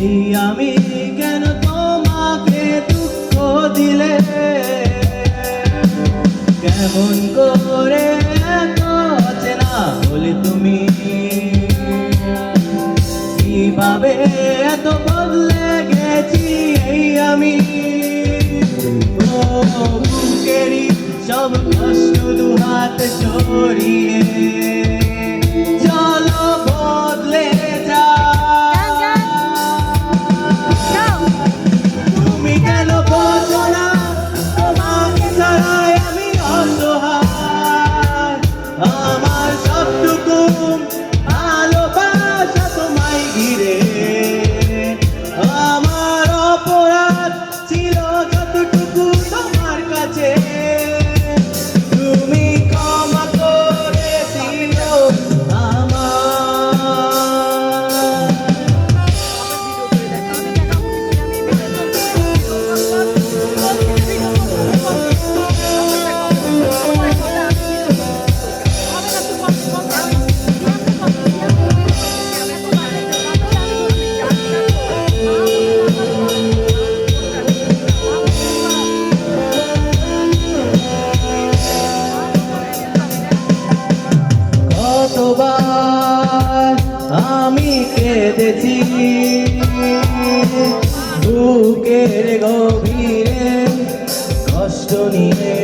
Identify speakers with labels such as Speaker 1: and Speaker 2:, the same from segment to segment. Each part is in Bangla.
Speaker 1: এই আমি কেন তোমাকে দুঃখ দিলে, কেমন করে এত অচেনা হলে তুমি, কিভাবে এত বদলে গেছি এই আমি। বুকেরই সব কষ্ট দুহাত ছড়িয়ে চলো বদলে যা। তুমি কেন বোঝো না তোমাকে ছাড়াই আমি অসহায়, আমার সবটুকু ভালোবাসা তোমায় ঘিরে। আমার অপরাধ ছিল যতটুকু তোমার কাছে, তুমি ক্ষমা করে দিও কতবার আমি কেঁদেছি বুকের গভীরে কষ্ট নিয়ে,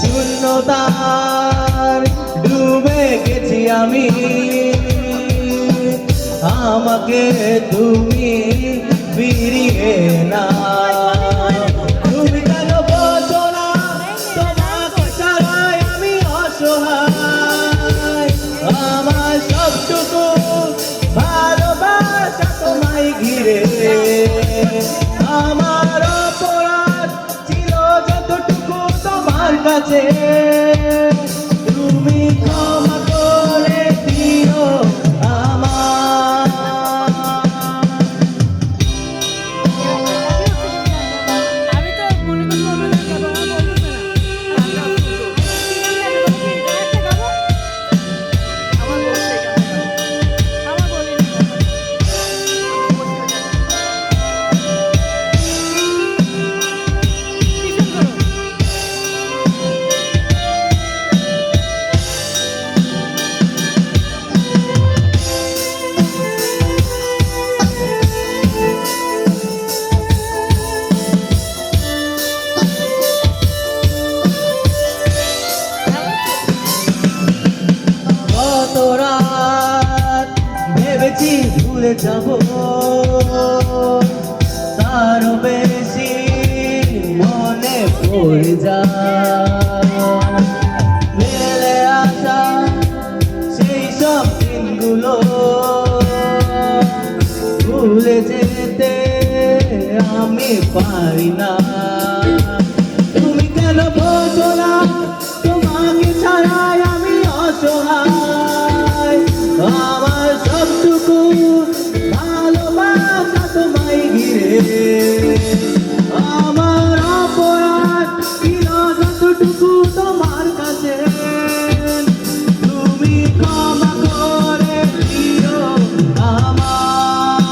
Speaker 1: শূন্যতার ডুবে গেছি আমি, আমাকে তুমি ফিরিয়ে না। তুমি কেন বোঝো না তোমাকে ছাড়াই আমি অসহায়, আমার সবটুকু ভালোবাসা তোমায় ঘিরে। আমার অপরাধ ছিল যতটুকু তোমার কাছে, তুমি ক্ষমা করে দিও আমার। কত রাত ভেবেছি ভুলে যাব, তারও বেশি মনে পড়ে যায় মেলে আসা সেই সব দিনগুলো, ভুলে যেতে আমি পারি না। তুমি কেন বোঝো না তোমাকে ছাড়াই আমি অসহায়, আমার সবটুকু ভালোবাসা তোমায় ঘিরে। আমার অপরাধ ছিল যতটুকু তোমার কাছে, তুমি ক্ষমা করে দিও আমার।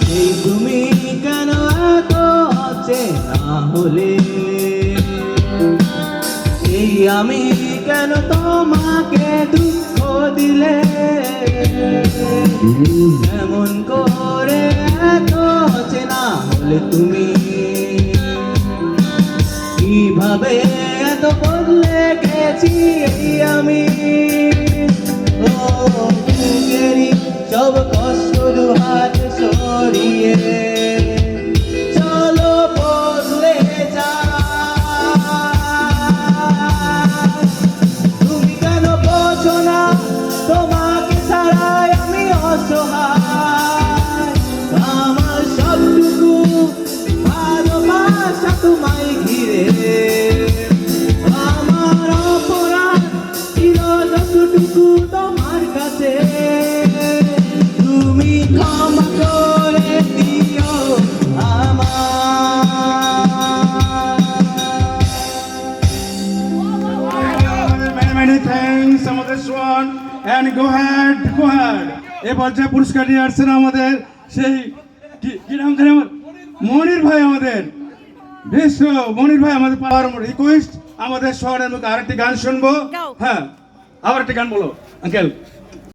Speaker 1: সেই তুমি কেন এত অচেনা হলে, এই আমি কেন তোমাকে দুঃখ দিলে, এমন করে এত অচেনা হলে তুমি, কিভাবে এত বদলে গেছি এই আমি। ও বুকেরই সব কষ্ট দুহাত সরিয়ে চলো বদলে যা। তুমি কেন বোঝো না তোমাকে ছাড়াই আমি অসহায়, আমার সবটুকু ভালোবাসা তোমায় ঘিরে। আমার অপরাধ ছিল যতটুকু তোমার কাছে, তুমি ক্ষমা করে দিও আমার।
Speaker 2: Many thanks, Samadeshwan, and go ahead. এ পর্যায়ে পুরস্কার নিয়ে আসছেন আমাদের সেই কি নাম জানি আমার মনির ভাই, আমাদের বিশ্ব মনির ভাই আমাদের পাওয়ার রিকোয়েস্ট আমাদের শহরের মুখে আরেকটি গান শুনবো। হ্যাঁ, আবার একটা গান বলো আঙ্কেল।